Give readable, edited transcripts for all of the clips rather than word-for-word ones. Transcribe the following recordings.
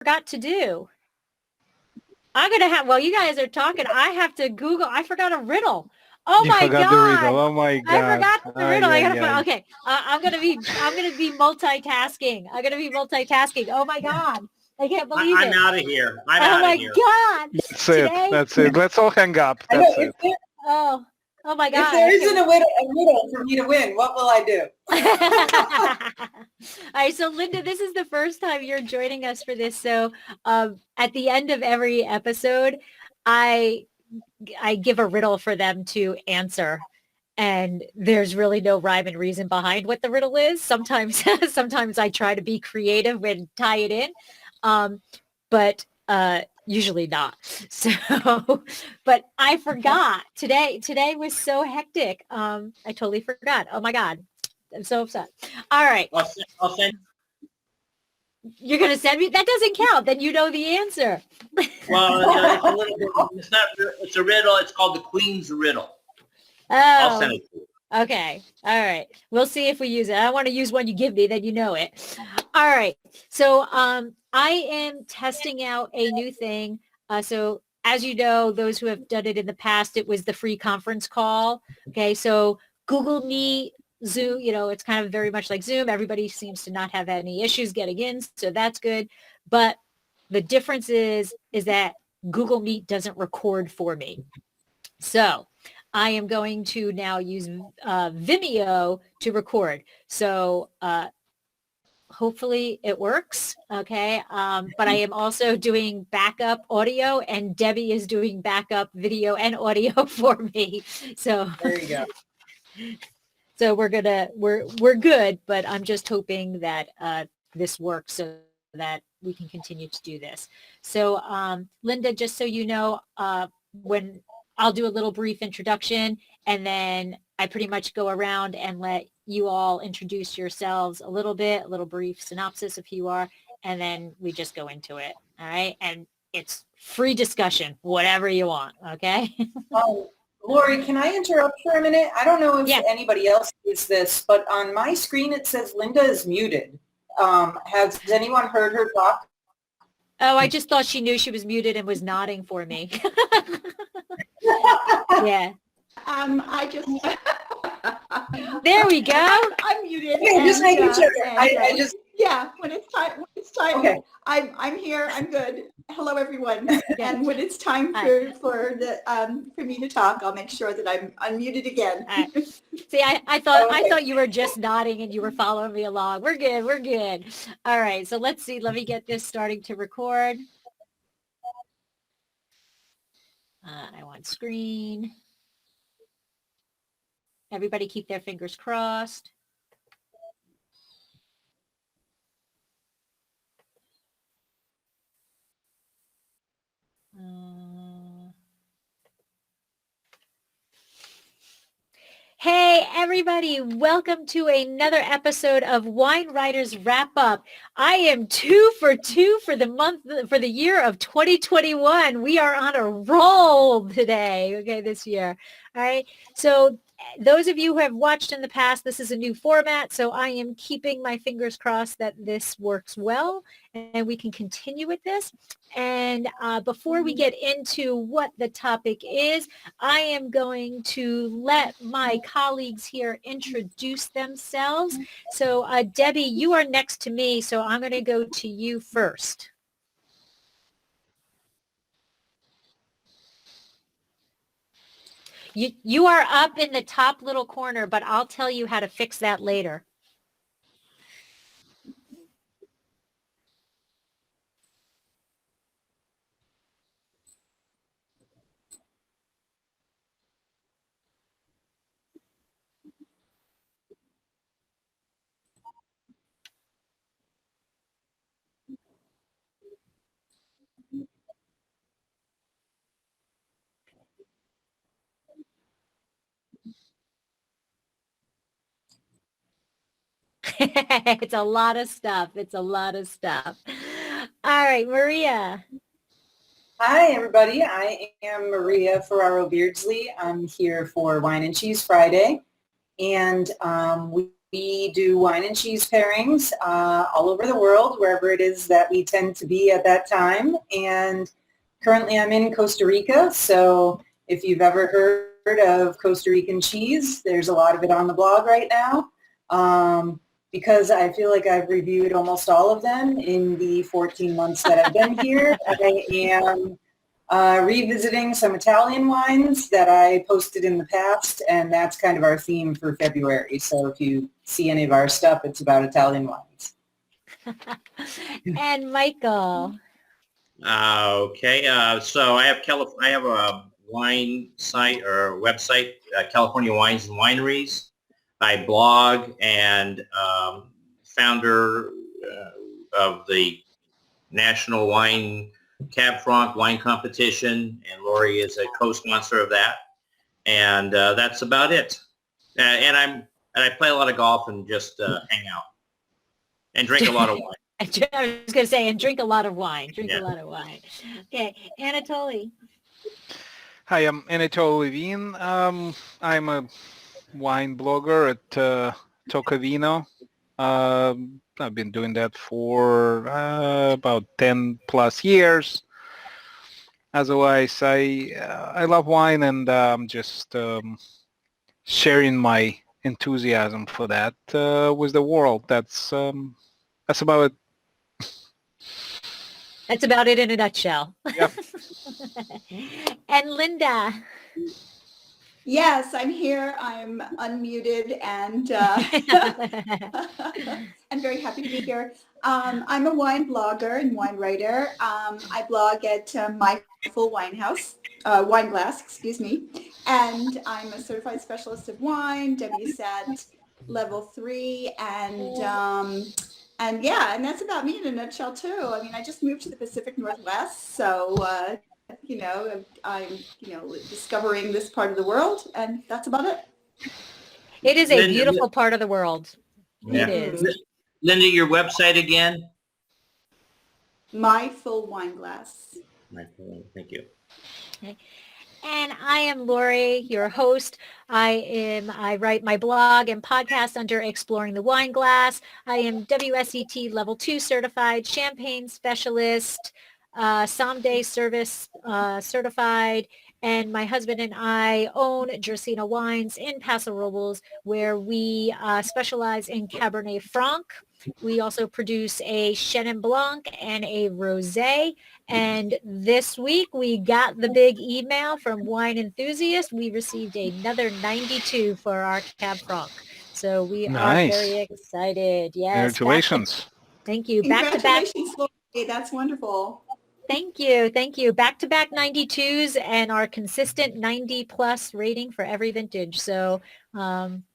forgot to do. I'm going to have, while you guys are talking, I have to Google. I forgot a riddle. Oh You my forgot God. the riddle. Oh my God. I forgot the riddle. I gotta yeah. okay. I'm gonna be multitasking. Oh my God. I can't believe I'm it. out of here. I'm Oh out my of here. God. That's it. Today? That's it. Let's all hang up. I know, That's it. Oh my God. If there isn't a riddle for me to win, what will I do? All right, so Linda, this is the first time you're joining us for this. So at the end of every episode, I give a riddle for them to answer. And there's really no rhyme and reason behind what the riddle is. Sometimes I try to be creative and tie it in. But usually not. So, but I forgot today was so hectic. I totally forgot. Oh my God. I'm so upset. All right. I'll send. You're going to send me? That doesn't count. Then you know the answer. Well, it's a little bit, it's not, it's a riddle. It's called the Queen's Riddle. Oh. I'll send it to you. Okay. All right. We'll see if we use it. I want to use one you give me, then you know it. All right. So I am testing out a new thing. So as you know, those who have done it in the past, it was the free conference call. Okay. So Google Meet, Zoom, it's kind of very much like Zoom. Everybody seems to not have any issues getting in. So that's good. But the difference is that Google Meet doesn't record for me. So I am going to now use Vimeo to record. So hopefully it works. Okay. But I am also doing backup audio, and Debbie is doing backup video and audio for me. So there you go. So we're good, but I'm just hoping that this works so that we can continue to do this. So Linda, just so you know, when I'll do a little brief introduction, and then I pretty much go around and let you all introduce yourselves a little brief synopsis of who you are, and then we just go into it. All right. And it's free discussion, whatever you want. Okay. Lori, can I interrupt for a minute? I don't know if Yeah. anybody else sees this, but on my screen it says Linda is muted. Has anyone heard her talk? Oh, I just thought she knew she was muted and was nodding for me. Yeah. I just. There we go. I'm muted. Okay, just making sure. I just. Yeah, when it's time. Okay. I'm here. I'm good. Hello, everyone. And when it's time for me to talk, I'll make sure that I'm unmuted again. See, I thought you were just nodding and you were following me along. We're good. All right, so let's see. Let me get this starting to record. I want screen. Everybody keep their fingers crossed. Hey, everybody. Welcome to another episode of Wine Writers Wrap Up. I am 2 for 2 for the year of 2021. We are on a roll today, okay, this year. All right. So those of you who have watched in the past, this is a new format. So I am keeping my fingers crossed that this works well and we can continue with this. And before we get into what the topic is, I am going to let my colleagues here introduce themselves. So Debbie, you are next to me, so I'm going to go to you first. You are up in the top little corner, but I'll tell you how to fix that later. It's a lot of stuff. All right, Maria. Hi, everybody. I am Maria Ferraro Beardsley. I'm here for Wine and Cheese Friday. And we we do wine and cheese pairings all over the world, wherever it is that we tend to be at that time. And currently I'm in Costa Rica, so if you've ever heard of Costa Rican cheese, there's a lot of it on the blog right now. Because I feel like I've reviewed almost all of them in the 14 months that I've been here. I am revisiting some Italian wines that I posted in the past, and that's kind of our theme for February. So if you see any of our stuff, it's about Italian wines. And Michael. Okay, so I have a wine site or website, California Wines and Wineries. I blog and founder of the National Wine Cab Franc Wine Competition, and Lori is a co-sponsor of that. And that's about it. And I play a lot of golf and just hang out and drink a lot of wine. I was going to say, and drink a lot of wine. Yeah. A lot of wine. Okay, Anatoly. Hi, I'm Anatoly Levin. I'm a wine blogger at Tocavino. I've been doing that for about 10 plus years. Otherwise, I love wine, and just sharing my enthusiasm for that with the world. That's about it. That's about it in a nutshell. Yep. And Linda. Yes, I'm here. I'm unmuted and I'm very happy to be here. I'm a wine blogger and wine writer. I blog at Mindful Wine Glass, excuse me. And I'm a certified specialist of wine, WSET level 3, and yeah, and that's about me in a nutshell too. I mean, I just moved to the Pacific Northwest, so I'm discovering this part of the world, and that's about it. It is a Linda, beautiful part of the world. Yeah. It is. Linda, your website again? My Full Wine Glass. Thank you. And I am Lori, your host. I write my blog and podcast under Exploring the Wine Glass. I am WSET Level 2 certified, Champagne specialist, Someday Service certified, and my husband and I own Gersina Wines in Paso Robles, where we specialize in Cabernet Franc. We also produce a Chenin Blanc and a Rosé. And this week we got the big email from Wine Enthusiast. We received another 92 for our Cab Franc. So we Nice. are very excited. Yes. Congratulations. Thank you. Back to back. Congratulations, Lori. That's wonderful. Thank you. Thank you. Back-to-back 92s and our consistent 90 plus rating for every vintage. So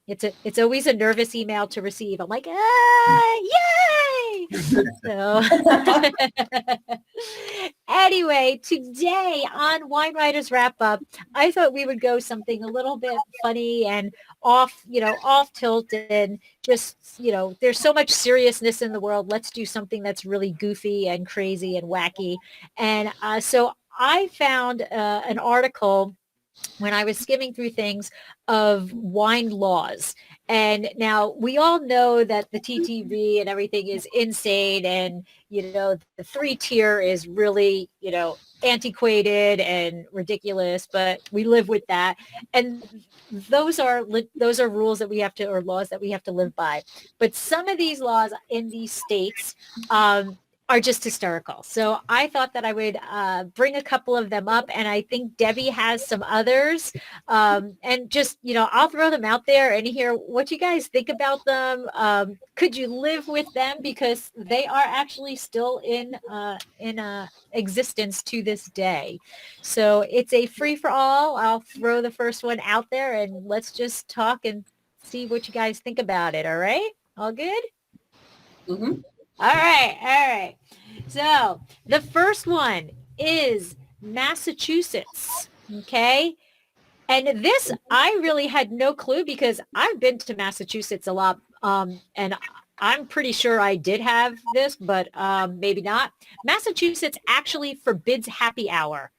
it's always a nervous email to receive. I'm like, yay! So anyway, today on Wine Writers Wrap Up, I thought we would go something a little bit funny and off tilt, and just, there's so much seriousness in the world. Let's do something that's really goofy and crazy and wacky. And so I found an article when I was skimming through things of wine laws. And now we all know that the TTB and everything is insane. And, the 3-tier is really, antiquated and ridiculous, but we live with that. And those are rules that we have to, or laws that we have to live by. But some of these laws in these states, are just hysterical. So I thought that I would bring a couple of them up, and I think Debbie has some others. And just, I'll throw them out there and hear what you guys think about them. Could you live with them? Because they are actually still in existence to this day. So it's a free-for-all. I'll throw the first one out there, and let's just talk and see what you guys think about it. All right? All good? Mm-hmm. All right. So the first one is Massachusetts. Okay. And this, I really had no clue, because I've been to Massachusetts a lot. And I'm pretty sure I did have this, but maybe not. Massachusetts actually forbids happy hour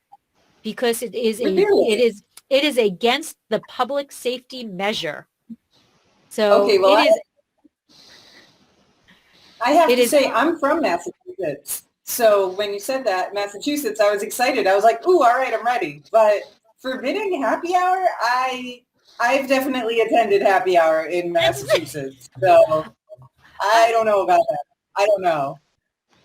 because it is against the public safety measure. So Okay, well, it is. I have It to is- say, I'm from Massachusetts. So when you said that, Massachusetts, I was excited. I was like, ooh, all right, I'm ready. But forbidding happy hour, I've definitely attended happy hour in Massachusetts. So I don't know about that. I don't know.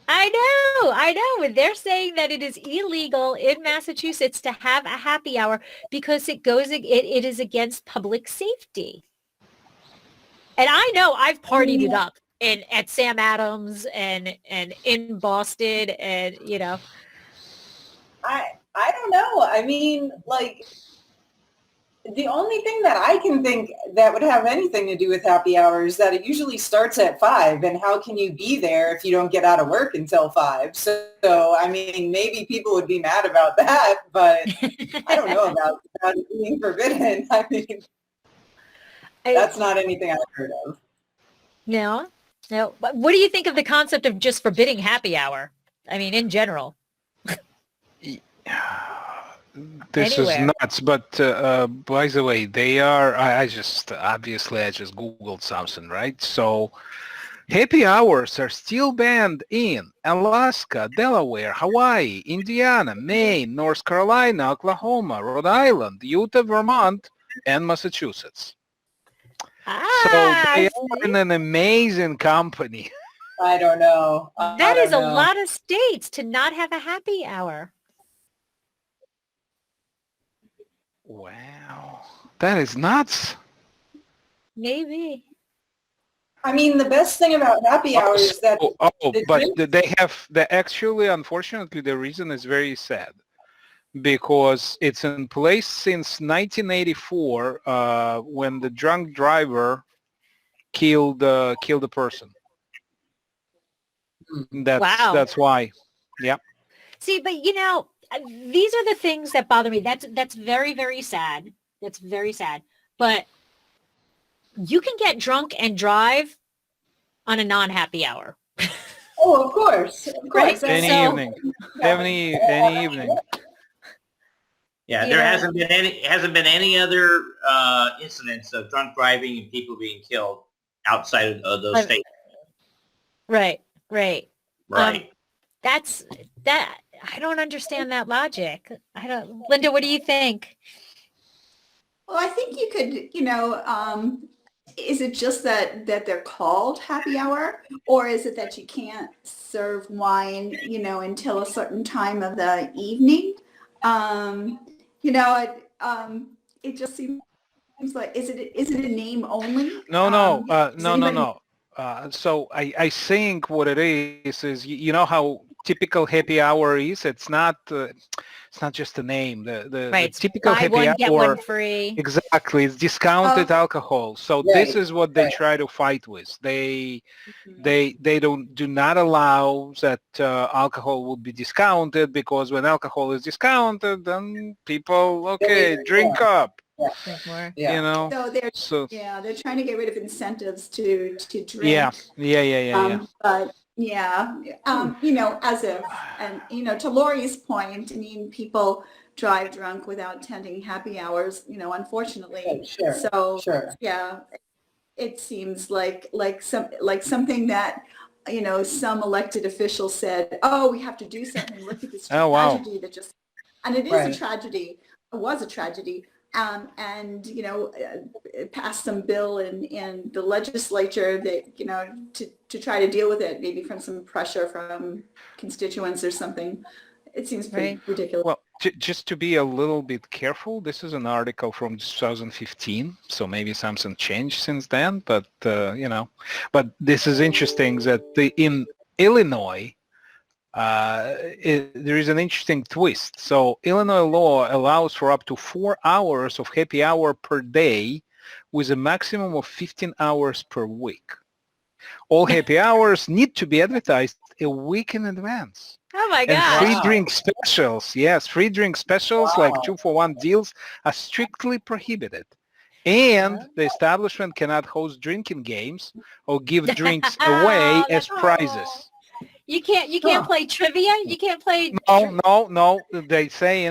I know. And they're saying that it is illegal in Massachusetts to have a happy hour because it is against public safety. And I know I've partied it up at Sam Adams and in Boston and, you know. I don't know. I mean, like, the only thing that I can think that would have anything to do with happy hour is that it usually starts at 5, and how can you be there if you don't get out of work until 5? So I mean, maybe people would be mad about that, but I don't know about it being forbidden. I mean, that's not anything I've heard of. No. But what do you think of the concept of just forbidding happy hour? I mean, in general. This Anywhere. is nuts, but by the way, they are, I just Googled something, right? So happy hours are still banned in Alaska, Delaware, Hawaii, Indiana, Maine, North Carolina, Oklahoma, Rhode Island, Utah, Vermont, and Massachusetts. So they are in an amazing company. I don't know. That is a lot of states to not have a happy hour. Wow, that is nuts. Maybe. I mean, the best thing about happy hour is that They have actually, unfortunately, the reason is very sad because it's in place since 1984 when the drunk driver killed a person. That's why. Yeah. See, but you know, these are the things that bother me. That's very, very sad. That's very sad. But you can get drunk and drive on a non-happy hour. Oh, of course. Right. Any evening. Any evening. Yeah, there hasn't been any other incidents of drunk driving and people being killed outside of those states. Right. Right. I don't understand that logic. Linda, what do you think? Well, I think you could, is it just that they're called happy hour, or is it that you can't serve wine, until a certain time of the evening? It just seems like, is it a name only? No. So I think what it is you know how typical happy hour is. It's not just a name. The typical buy happy one, hour, get one free. Exactly, it's discounted alcohol. So this is what they try to fight with. They do not allow that alcohol will be discounted, because when alcohol is discounted, then people drink up. Yeah. So they're trying to get rid of incentives to drink. Yeah. But to Lori's point, I mean, people drive drunk without attending happy hours, unfortunately. Sure. So yeah, it seems like something that, some elected official said, oh, we have to do something. Look at this tragedy that just, and it is a tragedy. It was a tragedy. Passed some bill in the legislature that, to try to deal with it, maybe from some pressure from constituents or something. It seems pretty ridiculous. Well, just to be a little bit careful, this is an article from 2015, so maybe something changed since then, but, but this is interesting that in Illinois, there is an interesting twist. So Illinois law allows for up to 4 hours of happy hour per day with a maximum of 15 hours per week. All happy hours need to be advertised a week in advance. Oh my God. And free drink specials, like 2-for-1 deals are strictly prohibited. And the establishment cannot host drinking games or give drinks away as prizes. You can't play trivia. You can't play. No. They say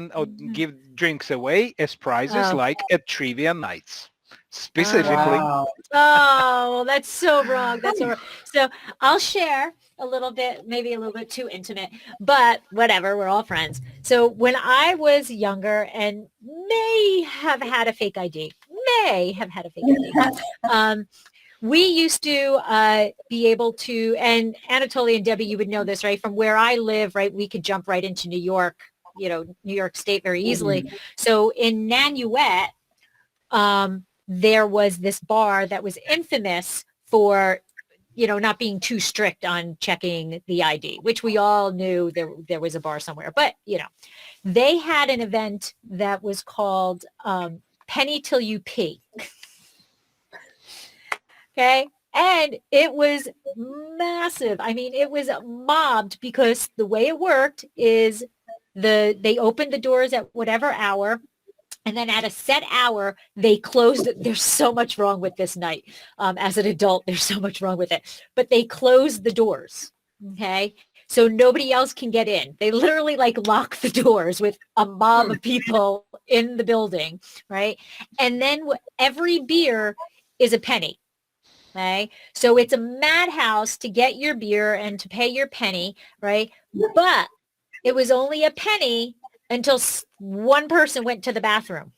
give drinks away as prizes, like at trivia nights. specifically. Wow. Oh, well, that's so wrong. That's so wrong. So I'll share a little bit, maybe a little bit too intimate, but whatever, we're all friends. So when I was younger and may have had a fake ID, we used to be able to, and Anatoly and Debbie, you would know this, right? From where I live, right, we could jump right into New York, New York State very easily. Mhm. So in Nanuet, there was this bar that was infamous for, not being too strict on checking the ID, which we all knew there was a bar somewhere. But, they had an event that was called Penny Till You Pee. Okay. And it was massive. I mean, it was mobbed because the way it worked is they opened the doors at whatever hour. And then at a set hour, they closed it. There's so much wrong with this night. As an adult, there's so much wrong with it. But they closed the doors. Okay. So nobody else can get in. They literally lock the doors with a mob of people in the building. Right. And then every beer is a penny. Okay. So it's a madhouse to get your beer and to pay your penny. Right. But it was only a penny until one person went to the bathroom.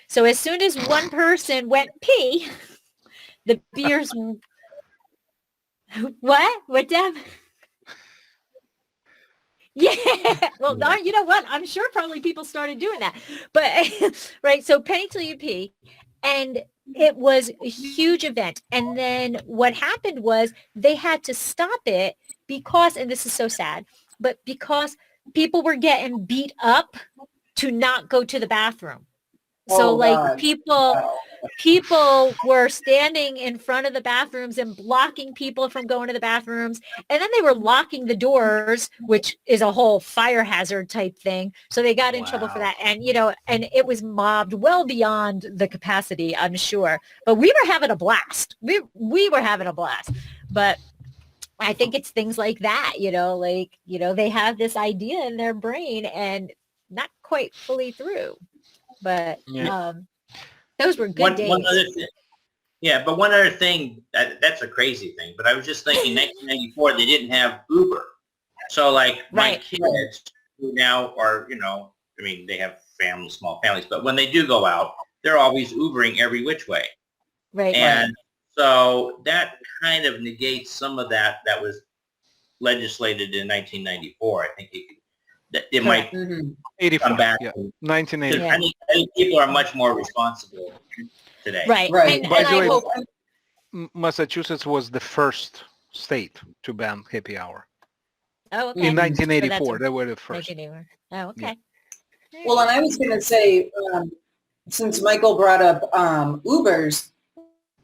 So as soon as one person went pee, the beers. What, Deb? Yeah. Well, you know what? I'm sure probably people started doing that. But, right. So penny till you pee. And it was a huge event. And then what happened was they had to stop it because, and this is so sad, but because people were getting beat up to not go to the bathroom. So God. people were standing in front of the bathrooms and blocking people from going to the bathrooms. And then they were locking the doors, which is a whole fire hazard type thing. So they got in trouble for that. And, and it was mobbed well beyond the capacity, I'm sure. But we were having a blast. We were having a blast. But I think it's things like that, they have this idea in their brain and not quite fully through. But those were good days. One other thing, but one other thing, that's a crazy thing, but I was just thinking 1994, they didn't have Uber. So my kids who now are, they have small families, but when they do go out, they're always Ubering every which way. Right. And so that kind of negates some of that was legislated in 1994. I think it might 84, come back. yeah. And, 1984. I think people are much more responsible today. Right. Right. And By the I way, hope. Massachusetts was the first state to ban happy hour. Oh, okay. In 1984, So they were the first. Oh, okay. Well, and I was going to say, since Michael brought up Ubers,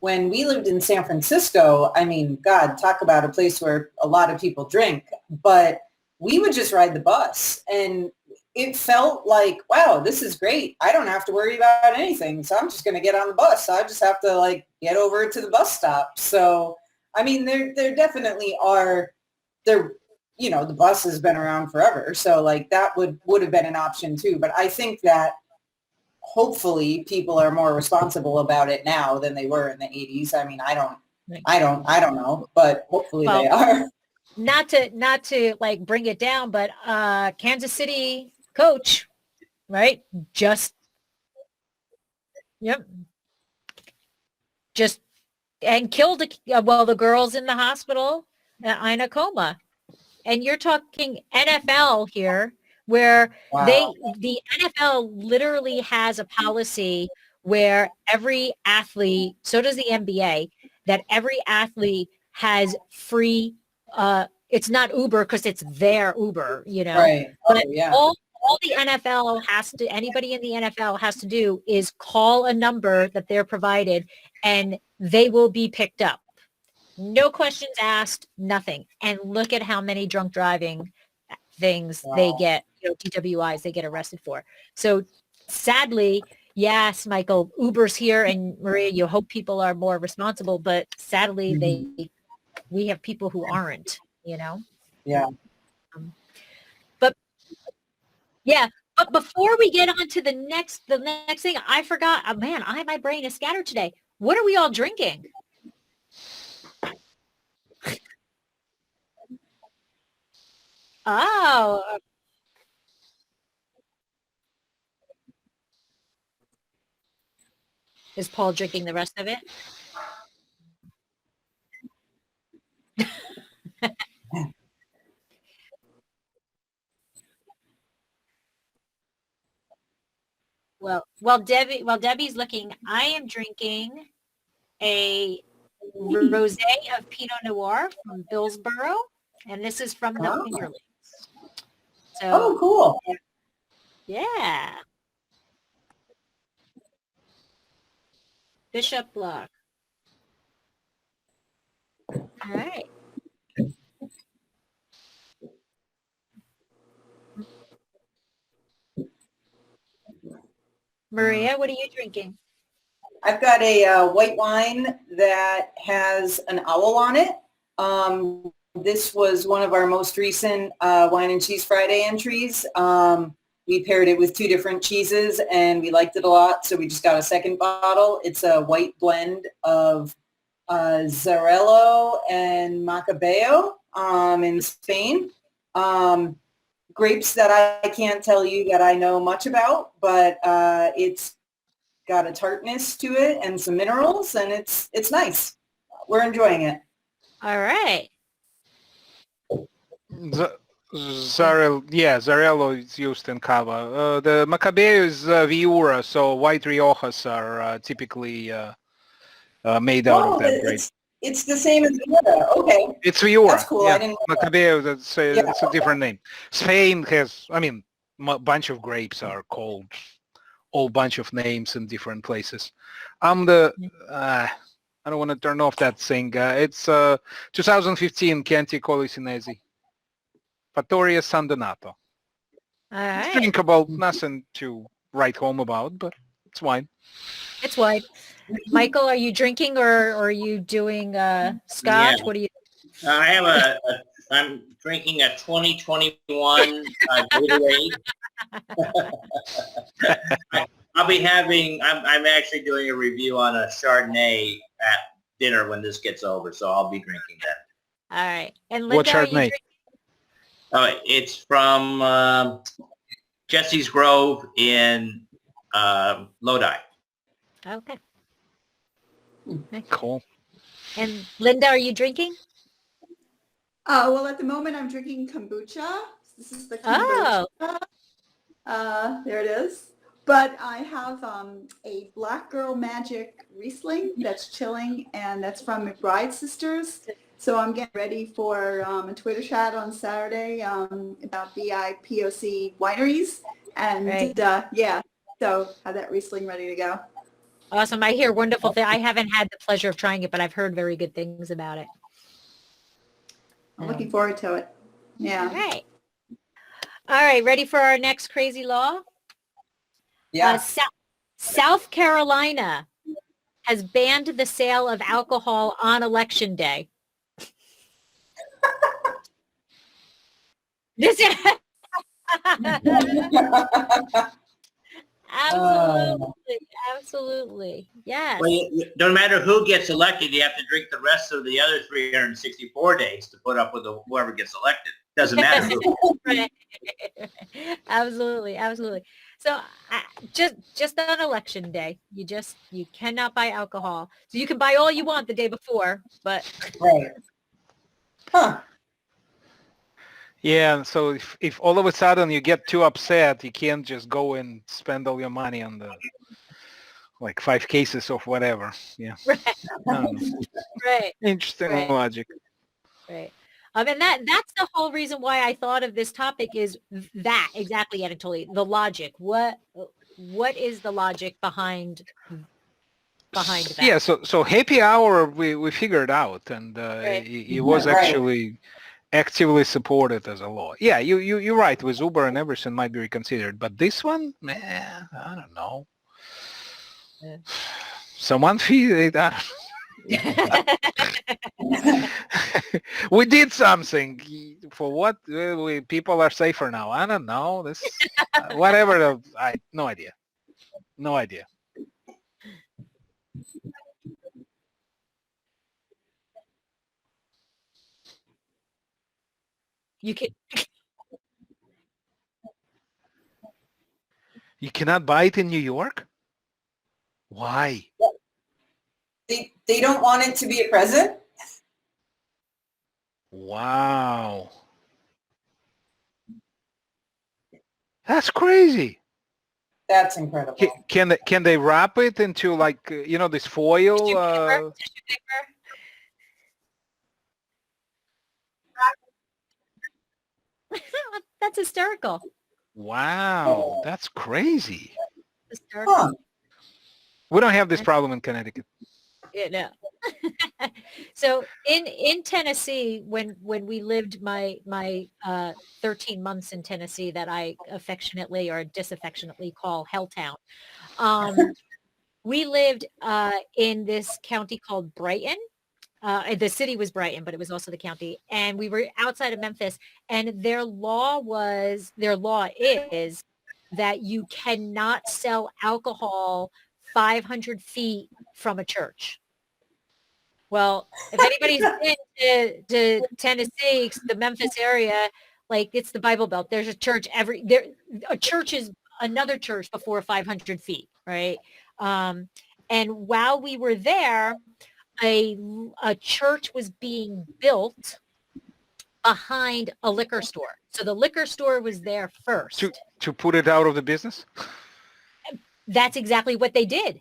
when we lived in San Francisco, I mean, God, talk about a place where a lot of people drink, but we would just ride the bus and it felt like, wow, this is great. I don't have to worry about anything. So I'm just going to get on the bus. I just have to get over to the bus stop. So, I mean, there definitely are, the bus has been around forever. So that would have been an option too. But I think that hopefully people are more responsible about it now than they were in the 80s. I mean, I don't know, but hopefully they are. Not to bring it down, but Kansas City coach, right? And killed the girls in the hospital in a coma. And you're talking NFL here, where Wow. the NFL literally has a policy where every athlete, so does the NBA, that every athlete has free, it's not Uber because it's their Uber, Right. but Yeah. all the NFL anybody in the NFL has to do is call a number that they're provided and they will be picked up. No questions asked, nothing. And look at how many drunk driving things they get, DWIs they get arrested for. So sadly, yes, Michael, Uber's here, and Maria, you hope people are more responsible, but sadly we have people who aren't, Yeah. But But before we get on to the next thing, I forgot. Oh, man, my brain is scattered today. What are we all drinking? Oh, is Paul drinking the rest of it? Well, while Debbie's looking, I am drinking a rosé of Pinot Noir from Billsboro, and this is from the Oh. Fingerlings. Oh, So, cool. yeah. Bishop Block. All right. Maria, what are you drinking? I've got a white wine that has an owl on it. This was one of our most recent Wine and Cheese Friday entries. We paired it with 2 different cheeses and we liked it a lot, so we just got a second bottle. It's a white blend of Zarello and Macabeo in Spain. Grapes that I can't tell you that I know much about, but it's got a tartness to it and some minerals, and it's nice. We're enjoying it. All right. Zarello is used in cava. The Macabeo is Viura, so white Riojas are typically made out of that grape. It's the same as Viura. Okay. It's Viura. That's cool. Yeah. I didn't know that. Macabeo, it's a Yeah. different name. Spain has, a bunch of grapes are called all bunch of names in different places. I don't want to turn off that thing. It's 2015 Chianti Colli Sinesi. Fattoria San Donato. All It's right. drinkable, nothing to write home about, but it's wine. It's white. Michael, are you drinking or are you doing scotch? Yeah. What are you? I'm drinking a 2021 Gatorade. I'm actually doing a review on a Chardonnay at dinner when this gets over, so I'll be drinking that. All right. And Linda, What are you Chardonnay? drinking? It's from Jesse's Grove in Lodi. Okay. Cool. And Linda, are you drinking? Well, at the moment I'm drinking kombucha. This is the kombucha. Oh. There it is. But I have a Black Girl Magic Riesling that's chilling, and that's from McBride Sisters. So I'm getting ready for a Twitter chat on Saturday about BIPOC wineries. And Right. yeah, so have that Riesling ready to go. Awesome. I hear wonderful things. I haven't had the pleasure of trying it, but I've heard very good things about it. I'm looking forward to it. Yeah. All right. All right. Ready for our next crazy law? Yeah. South Carolina has banned the sale of alcohol on Election Day. This is absolutely. Yes. Well, no matter who gets elected, you have to drink the rest of the other 364 days to put up with whoever gets elected. Doesn't matter who. Right. Absolutely. So just on Election Day, you cannot buy alcohol. So you can buy all you want the day before, but Right. Huh. Yeah, so if all of a sudden you get too upset, you can't just go and spend all your money on the 5 cases of whatever. Yeah. right. Interesting Right. logic. Right. And that's the whole reason why I thought of this topic is that exactly, Anatoly, the logic. What is the logic behind that? Yeah, so happy hour we figured out, and Right. it was Right. actually actively supported as a law. Yeah, you're right. With Uber and everything might be reconsidered, but this one, man, I don't know. Yeah. Someone feel it. We did something. For what? People are safer now. I don't know. This, whatever. No idea. No idea. You can. You cannot buy it in New York? Why? They don't want it to be a present? Wow. That's crazy. That's incredible. Can they wrap it into like this foil? Tissue paper. That's hysterical. Wow, that's crazy. Hysterical. Huh. We don't have this problem in Connecticut. Yeah, no. So in Tennessee, when we lived my 13 months in Tennessee that I affectionately or disaffectionately call Helltown, we lived in this county called Brighton. The city was Brighton, but it was also the county. And we were outside of Memphis, and their law is that you cannot sell alcohol 500 feet from a church. Well, if anybody's been to Tennessee, the Memphis area, like it's the Bible Belt. There's a church a church is another church before 500 feet, right? And while we were there, a church was being built behind a liquor store. So the liquor store was there first. To put it out of the business? That's exactly what they did.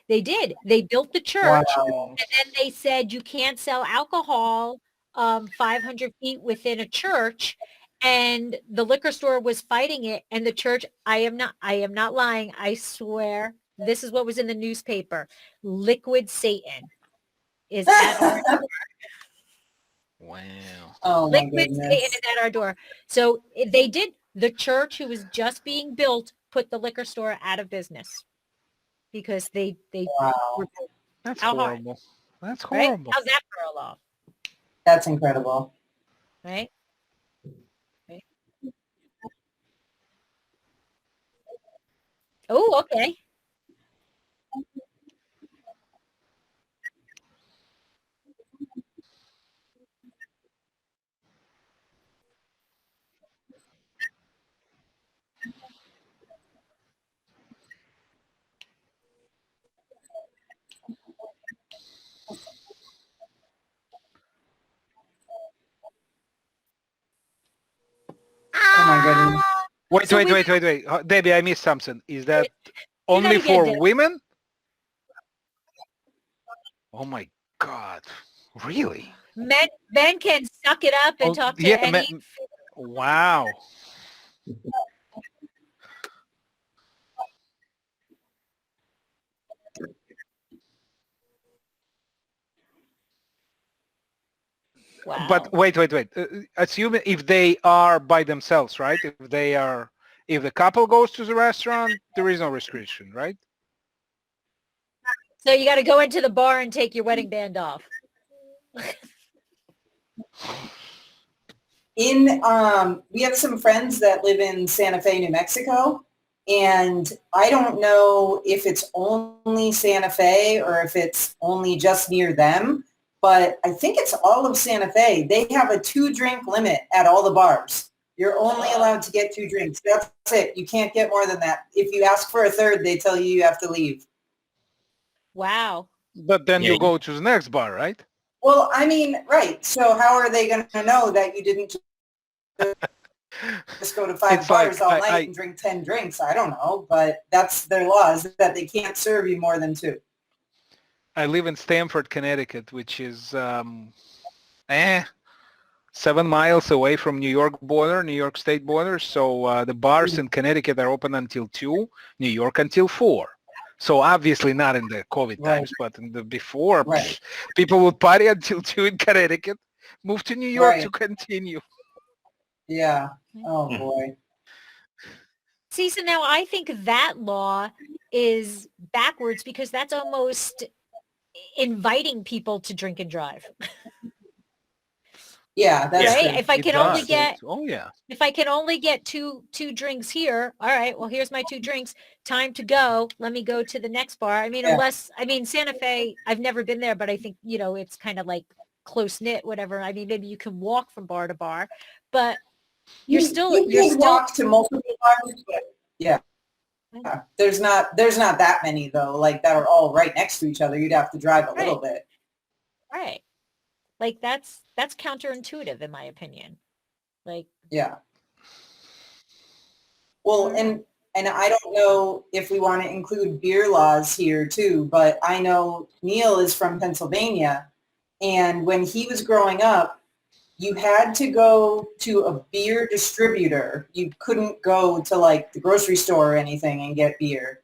They did. They built the church, Wow. and then they said you can't sell alcohol 500 feet within a church. And the liquor store was fighting it, and the church. I am not lying. I swear, this is what was in the newspaper. Liquid Satan is at our door. Wow. Oh my Liquid goodness. Satan is at our door. So they did. The church, who was just being built, put the liquor store out of business because they Wow. were, That's How hard? horrible. That's right? horrible. How's that for a law? That's incredible. Right? Right. Oh, okay. Oh my goodness. Wait, So wait, we- wait, wait, wait. Debbie, I missed something. Is that You only gotta get for this. women? Oh my God. Really? Men can suck it up and Oh, talk to yeah, any. Wow. Wow. But wait. Assuming if they are by themselves, right? If the couple goes to the restaurant, there is no restriction, right? So you got to go into the bar and take your wedding band off. We have some friends that live in Santa Fe, New Mexico, and I don't know if it's only Santa Fe or if it's only just near them, but I think it's all of Santa Fe. They have a 2-drink limit at all the bars. You're only allowed to get 2 drinks. That's it. You can't get more than that. If you ask for a third, they tell you have to leave. Wow. But then Yeah, you go to the next bar, right? Well, I mean, right. So how are they going to know that you didn't just go to 5 It's like, bars all night and drink 10 drinks? I don't know, but that's their laws, that they can't serve you more than 2. I live in Stamford, Connecticut, which is 7 miles away from New York State border. So the bars in Connecticut are open until 2, New York until 4. So obviously not in the COVID Right. times, but in the before, Right. people would party until 2 in Connecticut, move to New York Right. to continue. Yeah. Oh, Hmm. boy. See, so now I think that law is backwards because that's almost inviting people to drink and drive, Yeah, that's right? true. If I It can only does. get Oh yeah. if I can only get two drinks here, all right, well, here's my 2 drinks. Time to go. Let me go to the next bar. I mean, Yeah. Santa Fe, I've never been there, but I think, it's kind of like close knit, whatever. I mean, maybe you can walk from bar to bar, but You can walk to multiple bars, but yeah. There's not that many though, like that are all right next to each other. You'd have to drive a little bit. right. Like that's counterintuitive in my opinion. Like, Yeah. Well, and I don't know if we want to include beer laws here too, but I know Neil is from Pennsylvania, and when he was growing up, you had to go to a beer distributor. You couldn't go to like the grocery store or anything and get beer.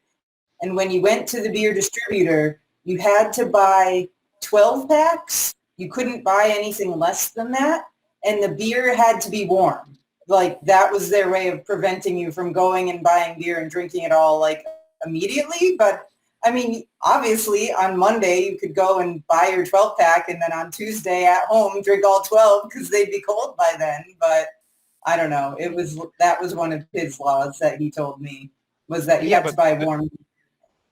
And when you went to the beer distributor, you had to buy 12 packs. You couldn't buy anything less than that. And the beer had to be warm. Like that was their way of preventing you from going and buying beer and drinking it all like immediately. But I mean, obviously on Monday you could go and buy your 12 pack and then on Tuesday at home drink all 12 because they'd be cold by then. But I don't know. That was one of his laws that he told me was that you Yeah, had to buy warm.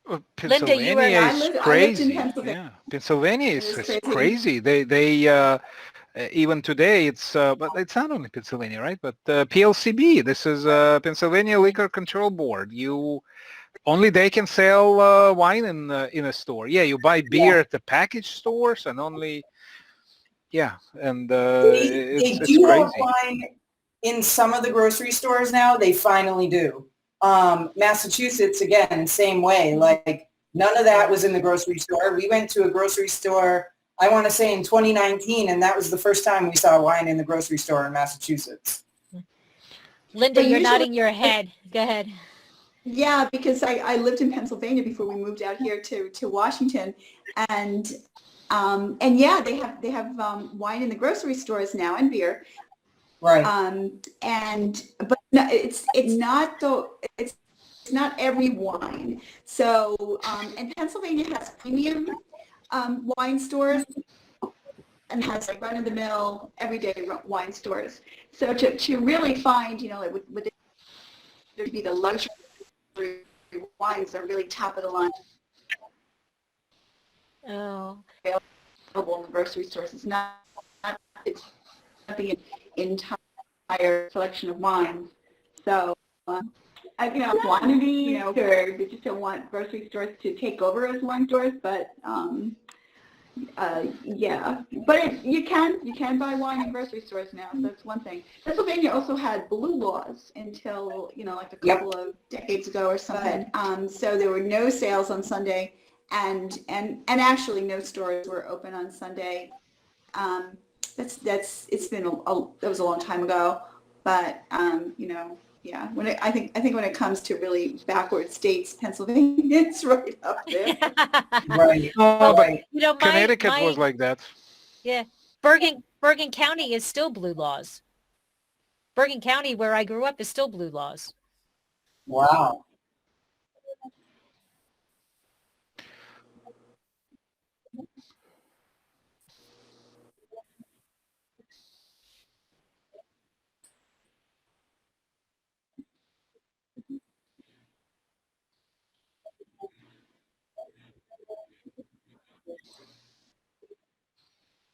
Linda, you were- Pennsylvania I is lived in crazy. Pennsylvania. Yeah, Pennsylvania It is is crazy. crazy. They even today it's but it's not only Pennsylvania, right? But PLCB. This is Pennsylvania Liquor Control Board. Only they can sell wine in a store. Yeah, you buy beer at the package stores and only. Yeah, and They it's do have crazy. wine in some of the grocery stores now. They finally do. Massachusetts, again, same way. Like none of that was in the grocery store. We went to a grocery store, I want to say in 2019, and that was the first time we saw wine in the grocery store in Massachusetts. Linda, But you're usually- nodding your head. Go ahead. Yeah, because I lived in Pennsylvania before we moved out here to Washington, and yeah, they have wine in the grocery stores now and beer, Right. but no, it's not every wine. So and Pennsylvania has premium wine stores and has like run of the mill everyday wine stores. So to really find, like would there be the luxury wines are really top of the line Oh, available in the grocery stores. It's not the entire selection of wines. So, quantity, or they just don't want grocery stores to take over as wine stores. But yeah, but you can buy wine in grocery stores now. So that's one thing. Pennsylvania also had blue laws until like a couple of decades ago or something. So there were no sales on Sunday, and actually no stores were open on Sunday. It's been that was a long time ago, but yeah. I think when it comes to really backward states, Pennsylvania is right up there. Right. No, but Connecticut was like that. Yeah, Bergen County is still blue laws. Bergen County, where I grew up, is still blue laws. Wow.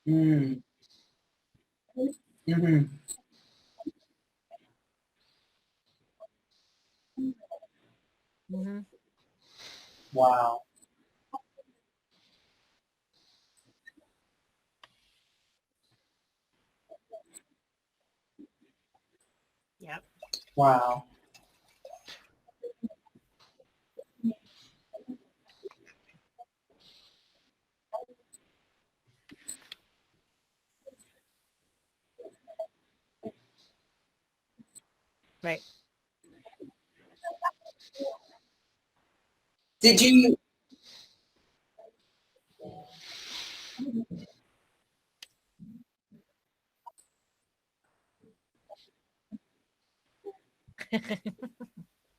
Mm. Mm-hmm. Mm-hmm. Wow. Yep. Wow. Right. Did you?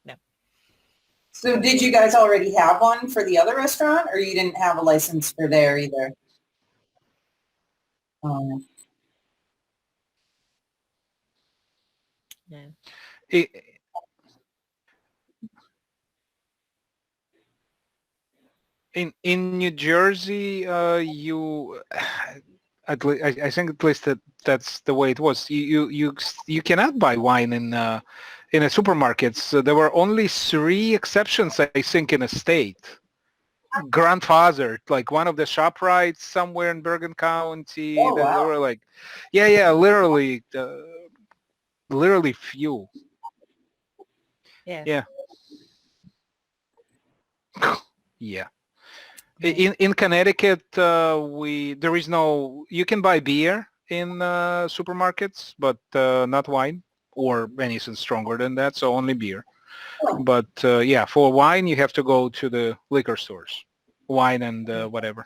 No. So did you guys already have one for the other restaurant, or you didn't have a license for there either? Um, No. I- in New Jersey, you I think at least that's the way it was. You cannot buy wine in a supermarkets. There were only 3 exceptions, I think, in a state. Grandfathered, like one of the ShopRites somewhere in Bergen County. oh, There wow. were like, yeah, literally few. Yeah. Yeah. Yeah. In Connecticut, there is no. You can buy beer in supermarkets, but not wine or anything stronger than that. So only beer. Oh. But yeah, for wine you have to go to the liquor stores, wine and whatever.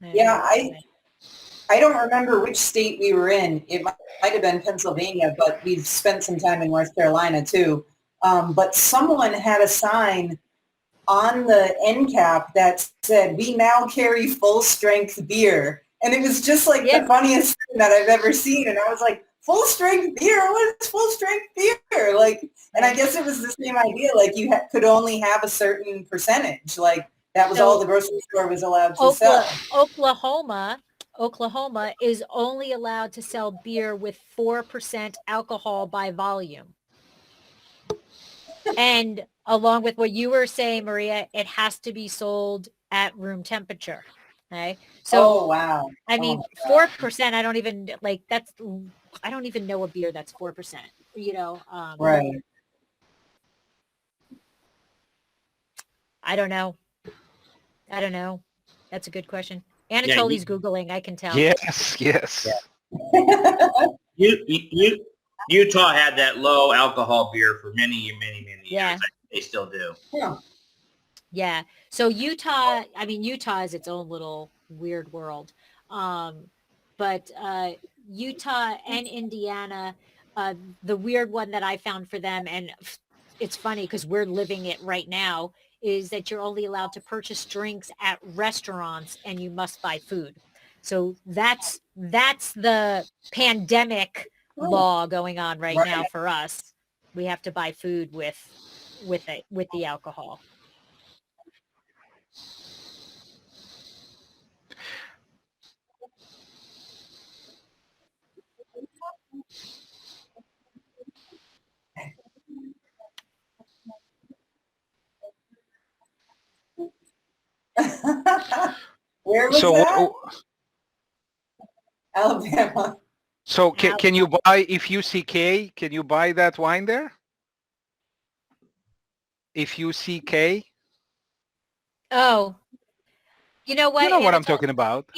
Yeah, I don't remember which state we were in. It might have been Pennsylvania, but we've spent some time in North Carolina too. But someone had a sign on the end cap that said, "We now carry full strength beer." And it was just like Yeah. the funniest thing that I've ever seen. And I was like, full strength beer? What is full strength beer? Like, and I guess it was the same idea. Like you could only have a certain percentage. Like that was So- all the grocery store was allowed to sell. Oklahoma is only allowed to sell beer with 4% alcohol by volume. And along with what you were saying, Maria, it has to be sold at room temperature. Okay. So, Oh, wow. I mean, 4%, I don't even know a beer that's 4%, you know? Right. I don't know. That's a good question. Anatoly's Googling, I can tell. Yes. Utah had that low alcohol beer for many years. Yeah. They still do. Yeah. Yeah. So Utah is its own little weird world. But Utah and Indiana, the weird one that I found for them, and it's funny because we're living it right now, is that you're only allowed to purchase drinks at restaurants and you must buy food. So that's the pandemic law going on right now for us. We have to buy food with the alcohol. Where was So that? Alabama. So can you buy, if UCK, can you buy that wine there? If UCK? Oh, you know what? You know what I'm Anatoly, talking about.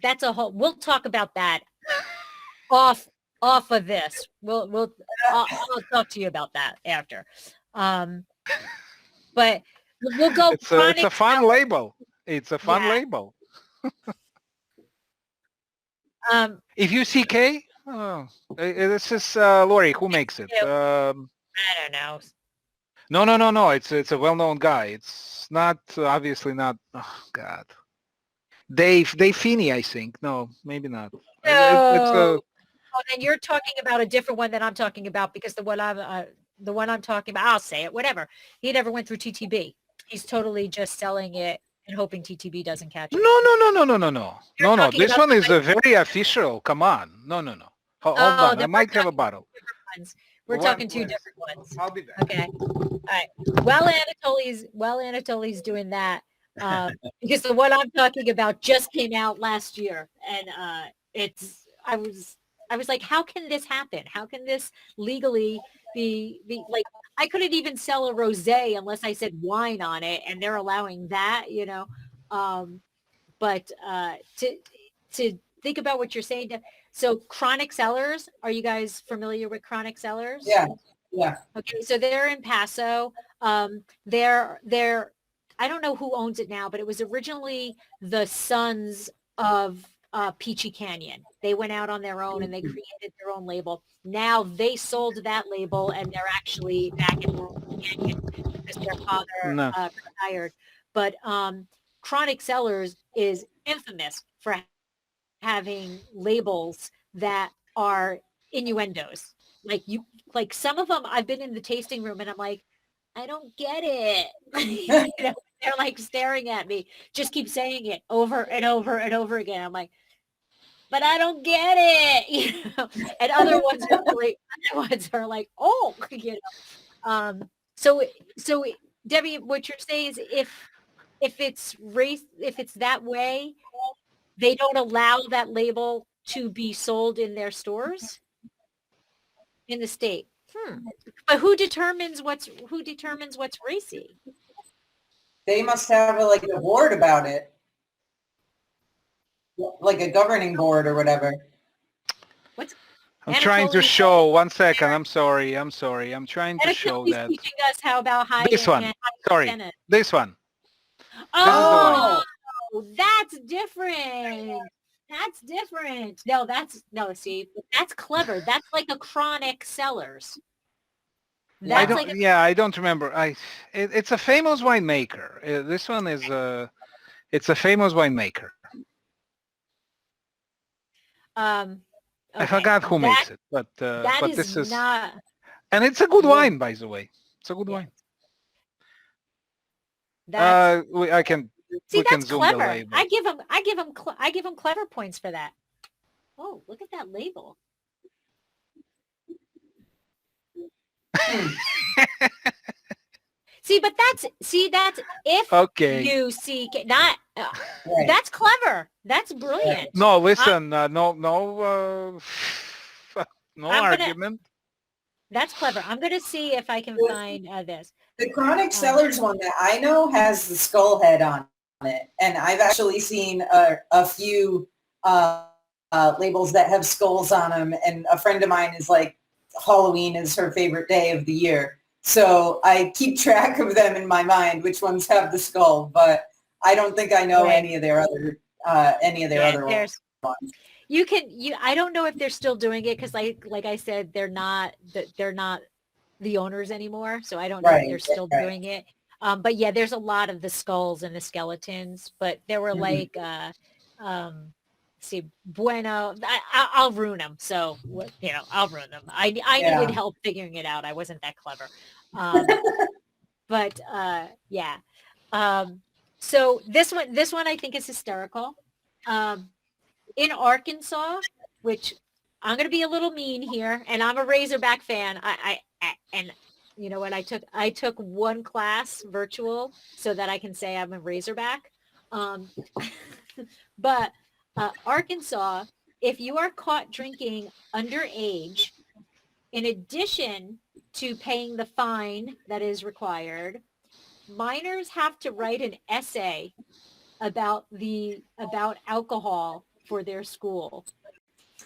That's a whole, we'll talk about that off of this. I'll talk to you about that after. But we'll go. It's a fun label. It's a fun label. If UCK, this is Lori. Who makes it? I don't know. No. It's a well-known guy. It's not obviously not. Oh God, Dave Finney, I think. No, maybe not. No. Oh, then you're talking about a different one than I'm talking about, because the one I'm talking about, I'll say it, whatever. He never went through TTB. He's totally just selling it and hoping TTB doesn't catch it. No. This one is a very official. Come on. No. Hold on. I might have a bottle. We're talking two different ones. I'll be back. Okay. All right. While Anatoly's doing that, because the one I'm talking about just came out last year, and I was like, how can this happen? How can this legally be like, I couldn't even sell a rosé unless I said wine on it, and they're allowing that, you know. But to think about what you're saying, so Chronic Cellars, are you guys familiar with Chronic Cellars? Yeah. Okay, so they're in Paso. They're I don't know who owns it now, but it was originally the sons of Peachy Canyon. They went out on their own and they created their own label. Now they sold that label and they're actually back in Laurel Canyon because their father No. retired. But Chronic Cellars is infamous for having labels that are innuendos. Like some of them, I've been in the tasting room and I'm like, I don't get it. You know, they're like staring at me, just keep saying it over and over and over again. I'm like, but I don't get it. You know, and other ones are like, oh, you know. So Debbie, what you're saying is if it's race, if it's that way, they don't allow that label to be sold in their stores in the state. But who determines what's racy? They must have like a board about it, like a governing board or whatever. I'm trying to show, 1 second, I'm sorry. I'm trying to show Anatoly's that. teaching us how about high This one, and sorry, tennis. this one. Oh, that's different. That's different. No, see, that's clever. That's like a Chronic Cellars. I don't remember. It's a famous winemaker. This one is it's a famous winemaker. I forgot who makes it, but this is not, and it's a good wine, by the way. It's a good wine. I can. See, we can that's zoom clever. the label. I give him clever points for that. Oh, look at that label. That's if okay. you see not that's clever. That's brilliant. No, listen, no argument. That's clever. I'm going to see if I can find this. The Chronic Cellars one that I know has the skull head on it, and I've actually seen a few labels that have skulls on them, and a friend of mine is like, Halloween is her favorite day of the year. So I keep track of them in my mind, which ones have the skull, but I don't think I know any of their other other ones. I don't know if they're still doing it because like I said, they're not the owners anymore. So I don't know if they're still doing it. But yeah, there's a lot of the skulls and the skeletons, but there were like, see, Bueno, I'll ruin them. So, you know, I'll ruin them. I needed help figuring it out. I wasn't that clever. But yeah. So this one I think is hysterical. In Arkansas, which I'm going to be a little mean here, and I'm a Razorback fan. And you know what? I took one class virtual so that I can say I'm a Razorback. But Arkansas, if you are caught drinking underage, in addition to paying the fine that is required, minors have to write an essay about alcohol for their school.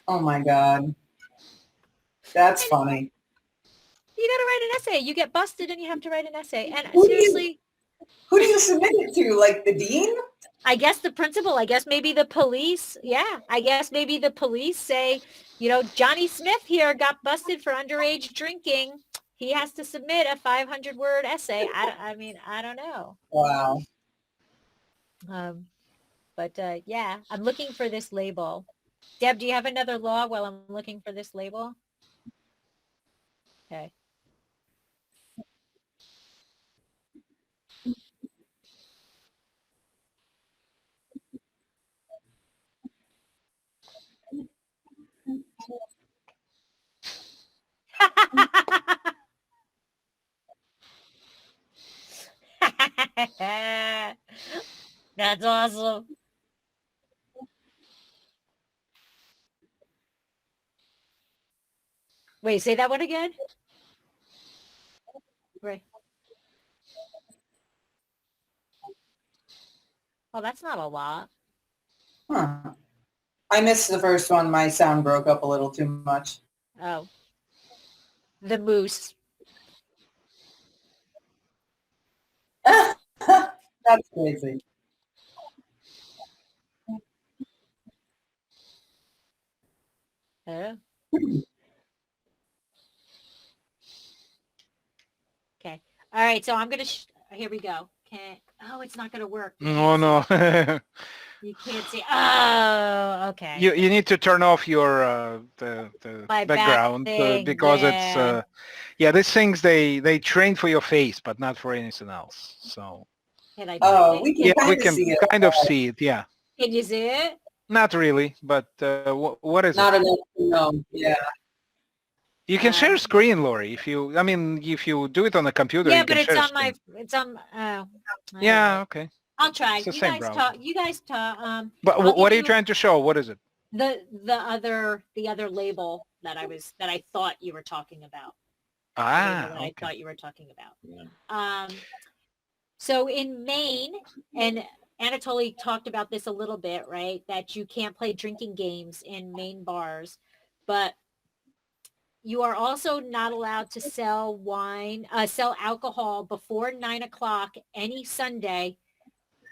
Oh my God. That's funny. You got to write an essay. You get busted and you have to write an essay. And seriously, who do you submit it to? Like the dean? I guess the principal, I guess maybe the police. Yeah. I guess maybe the police say, you know, Johnny Smith here got busted for underage drinking. He has to submit a 500-word essay. I mean, I don't know. Wow. But yeah, I'm looking for this label. Deb, do you have another law while I'm looking for this label? Okay. That's awesome. Wait, say that one again? Right. Oh, that's not a lot. Huh. I missed the first one. My sound broke up a little too much. Oh. The moose. That's crazy. Oh. Okay. All right. So I'm gonna. Here we go. Can Oh, it's not gonna work. You Oh can't see. no. You can't see. Oh, okay. You need to turn off your the My back background thing. because it's Yeah. yeah, these things they train for your face but not for anything else. So Can I check Oh, it? we can yeah, we kind of can see it. kind of see it. Yeah, Can you see it? not really, but what is it? Not enough to know. Yeah. You can share Um, screen, Lori. If you, I mean, if you do it on the computer, yeah, you but can it's share on my. screen. It's on. Oh. All Yeah, right. okay. I'll try. It's the You same guys browser. talk. You guys talk. But I'll what give are you you trying to show? What is it? the other label that I thought you were talking about. The label that I Okay. thought you were talking about. So in Maine, and Anatoly talked about this a little bit, right? That you can't play drinking games in Maine bars, but you are also not allowed to sell sell alcohol before 9 o'clock any Sunday,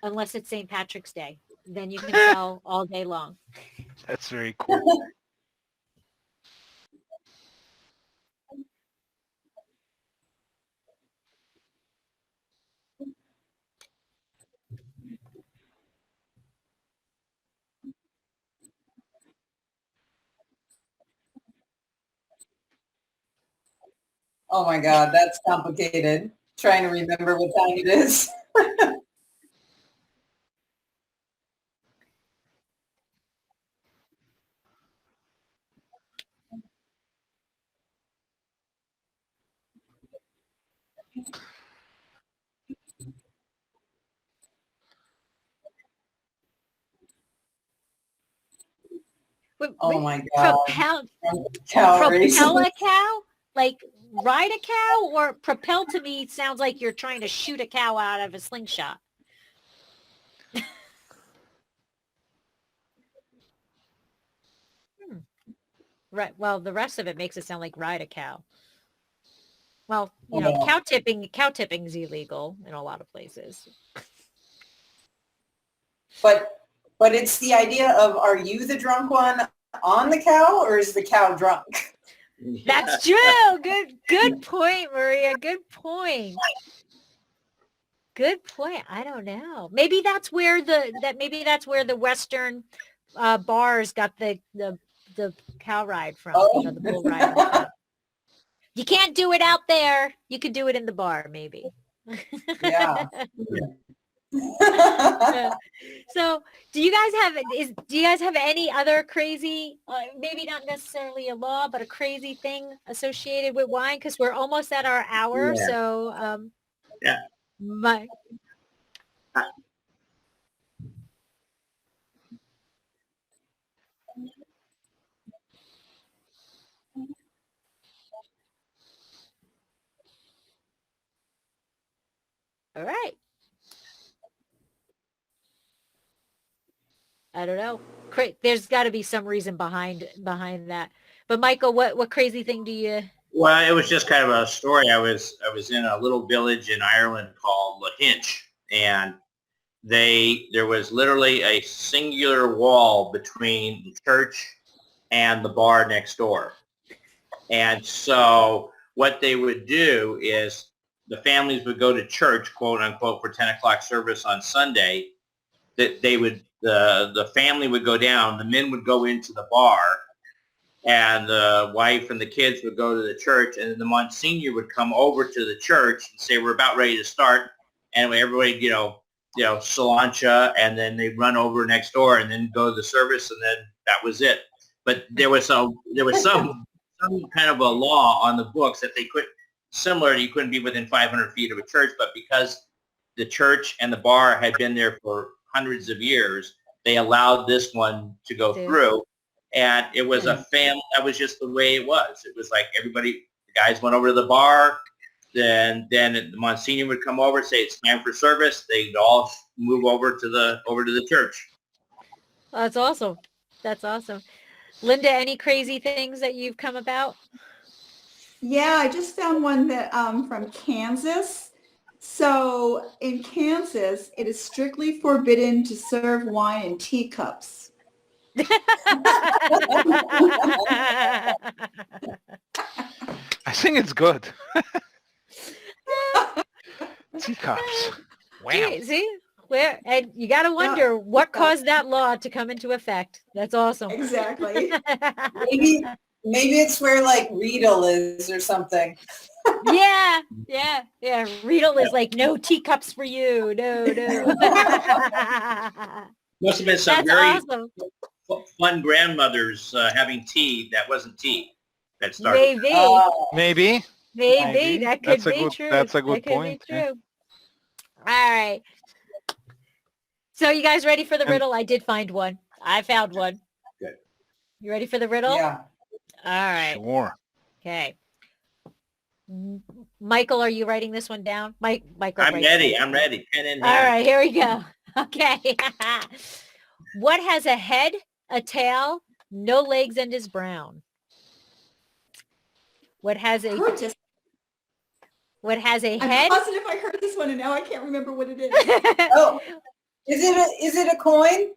unless it's St. Patrick's Day. Then you can sell all day long. That's very cool. Oh my God, that's complicated. Trying to remember what time it is. Oh my God. Propel, Cow propel racing. a cow? Like ride a cow? Or propel to me sounds like you're trying to shoot a cow out of a slingshot. Right. Well, the rest of it makes it sound like ride a cow. Well, Yeah. cow tipping is illegal in a lot of places. But it's the idea of, are you the drunk one on the cow, or is the cow drunk? That's true. Good point, Maria. Good point. Good point. I don't know. Maybe that's where the Western bars got the cow ride from. Oh. The bull ride. On the cow. You can't do it out there. You could do it in the bar, maybe. Yeah. So, do you guys have any other crazy, maybe not necessarily a law, but a crazy thing associated with wine? Because we're almost at our hour. Yeah. So, Yeah. my all right. I don't know. There's got to be some reason behind that. But Michael, what crazy thing do you? Well, it was just kind of a story. I was in a little village in Ireland called Lahinch, and there was literally a singular wall between the church and the bar next door. And so what they would do is the families would go to church, quote unquote, for 10 o'clock service on Sunday. That they would the family would go down, the men would go into the bar, and the wife and the kids would go to the church, and then the Monsignor would come over to the church and say, "We're about ready to start," and everybody, Solancha, and then they'd run over next door and then go to the service, and then that was it. But there was some kind of a law on the books that they you couldn't be within 500 feet of a church, but because the church and the bar had been there for hundreds of years, they allowed this one to go through. And it was a family. That was just the way it was. It was like the guys went over to the bar. Then the Monsignor would come over, say it's time for service. They'd all move over to the church. That's awesome. That's awesome. Linda, any crazy things that you've come about? Yeah, I just found one that from Kansas. So in Kansas, it is strictly forbidden to serve wine in teacups. I think it's good. Teacups. Wow. See? Where, and you got to wonder what caused that law to come into effect. That's awesome. Exactly. Maybe it's where like Riedel is or something. Yeah. Riedel is like, no teacups for you. No. Must have been some That's very awesome. fun grandmothers having tea that wasn't tea that started. Maybe. Maybe. Maybe. That could That's a be good- true. that's a good That could point, be yeah. true. All right. So you guys ready for the riddle? I did find one. I found one. Good. You ready for the riddle? Yeah. All right. Sure. Okay. Michael, are you writing this one down? Michael. I'm write ready. this I'm down. ready. Pen in All hand. right, here we go. Okay. What has a head, a tail, no legs, and is brown? What has a I'm head? positive I heard this one and now I can't remember what it is. Oh, is it a coin?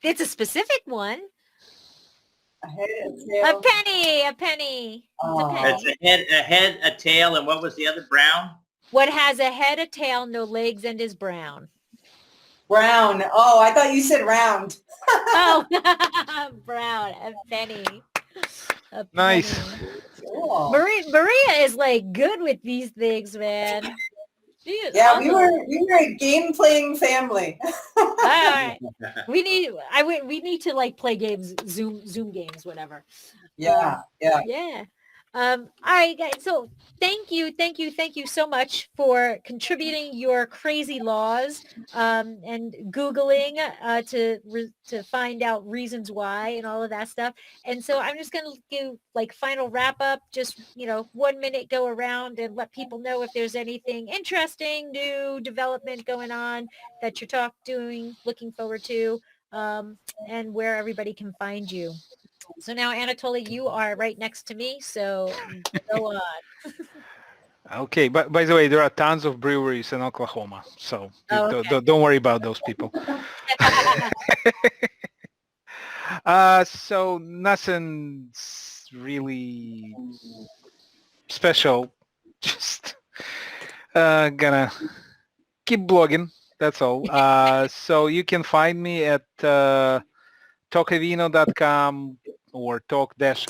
It's a specific one. A head, a A tail. penny. A penny. It's a Oh. penny. It's a head, a tail, and what was the other? Brown? What has a head, a tail, no legs, and is brown? Brown. Oh, I thought you said round. Oh, brown. A penny. A Nice. penny. Cool. Maria is like good with these things, man. She is Yeah, awesome. we were a game playing family. All right. We need to like play games, Zoom games, whatever. Yeah. Yeah. All right, guys. So thank you so much for contributing your crazy laws and Googling to find out reasons why and all of that stuff. And so I'm just going to give like final wrap up, just, 1 minute go around and let people know if there's anything interesting, new development going on that you're looking forward to, and where everybody can find you. So now, Anatoly, you are right next to me, so go on. Okay, but by the way, there are tons of breweries in Oklahoma, so Oh, okay. don't worry about those people. So nothing's really special. Just gonna keep blogging. That's all. So you can find me at talkavino.com or talk-a-vino.com.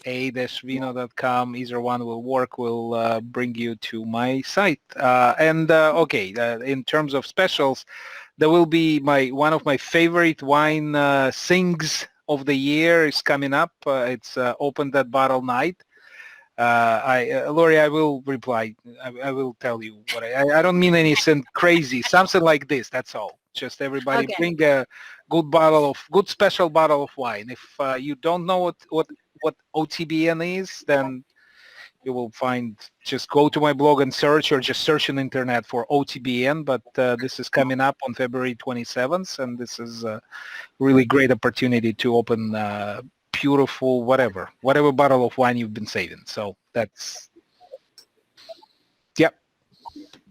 Either one will work. Will bring you to my site. In terms of specials, there will be one of my favorite wine things of the year is coming up. It's Open That Bottle Night. Lori, I will reply. I will tell you what I don't mean anything crazy. Something like this. That's all. Just everybody Okay. bring a good special bottle of wine. If you don't know what OTBN is, then you will find, just go to my blog and search, or just search on the internet for OTBN. But this is coming up on February 27th, and this is a really great opportunity to open beautiful whatever bottle of wine you've been saving. So that's, yep,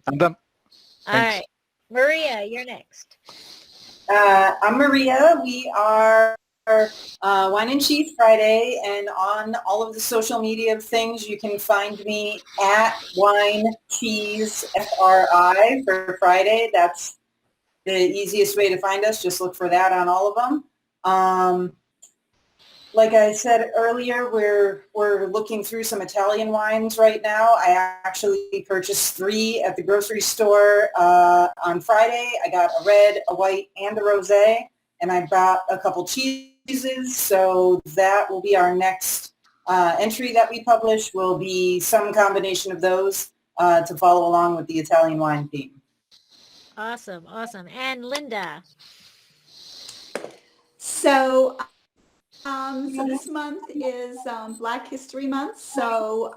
I'm done. All Thanks. right. Maria, you're next. I'm Maria. We are Wine and Cheese Friday, and on all of the social media things, you can find me at Wine Cheese FRI for Friday. That's the easiest way to find us. Just look for that on all of them. Like I said earlier, we're looking through some Italian wines right now. I actually purchased 3 at the grocery store on Friday. I got a red, a white, and a rosé, and I bought a couple cheeses. So that will be our next entry that we publish. Will be some combination of those to follow along with the Italian wine theme. Awesome. And Linda. So this month is Black History Month, so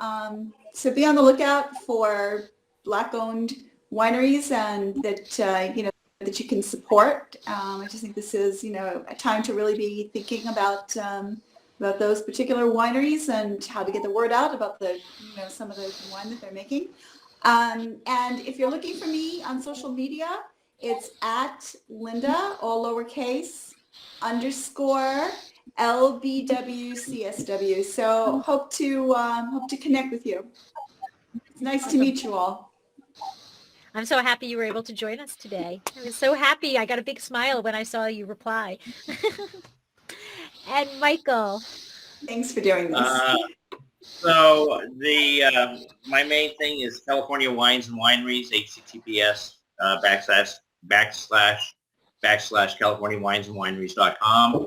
be on the lookout for Black-owned wineries and that that you can support. I just think this is a time to really be thinking about those particular wineries and how to get the word out about the some of the wine that they're making. And if you're looking for me on social media, It's at Linda, all lowercase, _ LBWCSW. So hope to connect with you. It's nice to meet you all. I'm so happy you were able to join us today. I was so happy. I got a big smile when I saw you reply. And Michael. Thanks for doing this. So my main thing is California Wines and Wineries, HTTPS / CaliforniaWinesandWineries.com.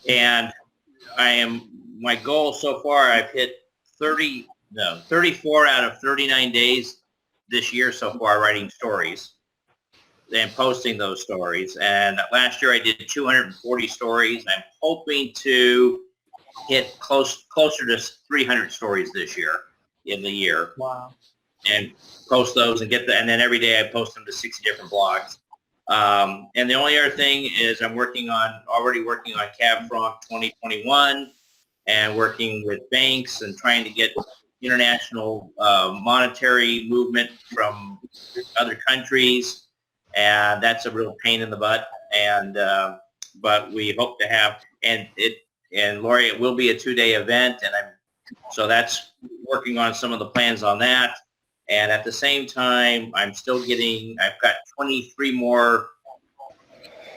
And my goal so far, I've hit 34 out of 39 days this year so far writing stories and posting those stories. And last year I did 240 stories. I'm hoping to hit closer to 300 stories this year in the year. Wow. And post those and and then every day I post them to 60 different blogs. And the only other thing is I'm already working on Cab Franc 2021 and working with banks and trying to get international monetary movement from other countries. And that's a real pain in the butt. And but we hope to have, and Lori, it will be a 2-day event, and so that's working on some of the plans on that. And at the same time, I've got 23 more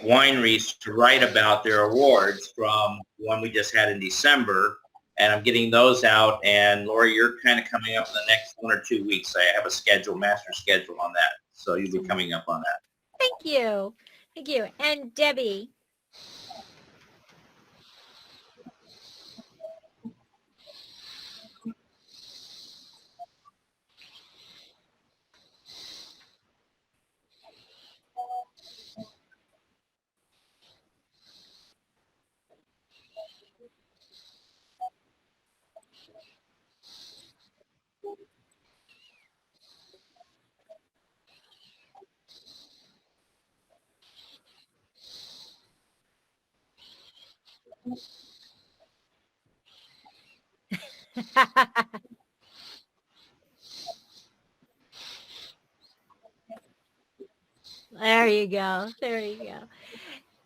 wineries to write about their awards from one we just had in December, and I'm getting those out. And Lori, you're kind of coming up in the next 1 or 2 weeks. I have a master schedule on that, so you'll be coming up on that. Thank you. Thank you. And Debbie. There you go. There you go.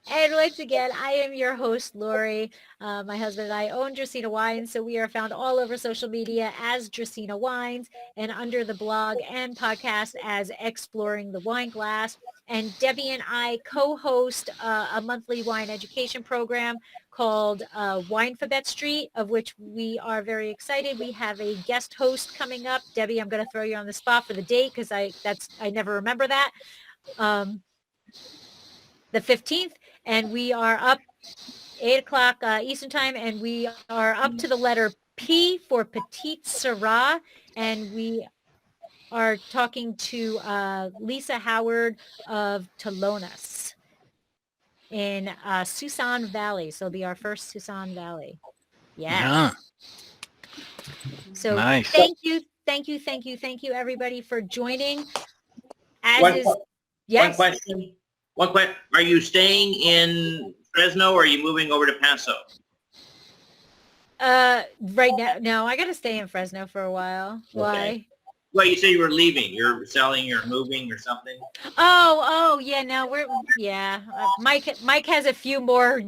And once again, I am your host, Lori. My husband and I own Dracaena Wines, so we are found all over social media as Dracaena Wines and under the blog and podcast as Exploring the Wine Glass. And Debbie and I co-host a monthly wine education program called Winefabet Street, of which we are very excited. We have a guest host coming up. Debbie, I'm going to throw you on the spot for the date because I never remember that. The 15th, and we are up 8 o'clock Eastern time, and we are up to the letter P for Petite Syrah, and we are talking to Lisa Howard of Tolonas in Suisun Valley. So it'll be our first Suisun Valley. Yes. Yeah. So Nice. thank you, everybody, for joining. One question. Are you staying in Fresno or are you moving over to Paso? Right now, no, I got to stay in Fresno for a while. Okay. Why? Well, you said you were leaving. You're selling, you're moving or something? Oh, yeah, no, Mike has a few more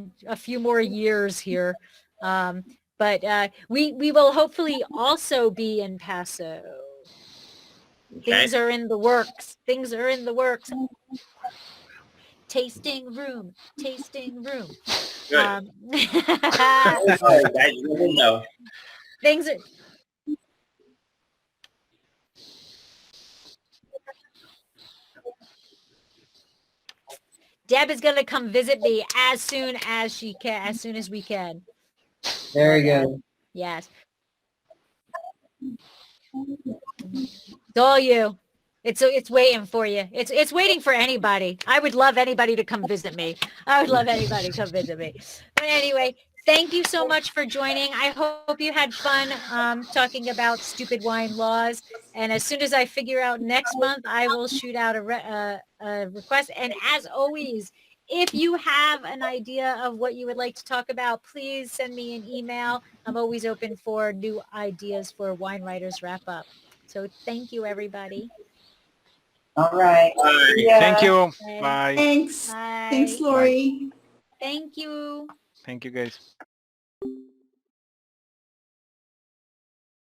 years here. But we will hopefully also be in Paso. Okay. Things are in the works. Tasting room. Good. Guys, you will know. Things are... Deb is going to come visit me as soon as we can. Very good. Yes. It's all you. It's waiting for you. It's waiting for anybody. I would love anybody to come visit me. But anyway, thank you so much for joining. I hope you had fun talking about stupid wine laws. And as soon as I figure out next month, I will shoot out a request. And as always, if you have an idea of what you would like to talk about, please send me an email. I'm always open for new ideas for Wine Writers Wrap Up. So thank you, everybody. All right. Bye. Yeah. Thank you. Bye. Bye. Thanks. Bye. Thanks, Lori. Thank you. Thank you, guys.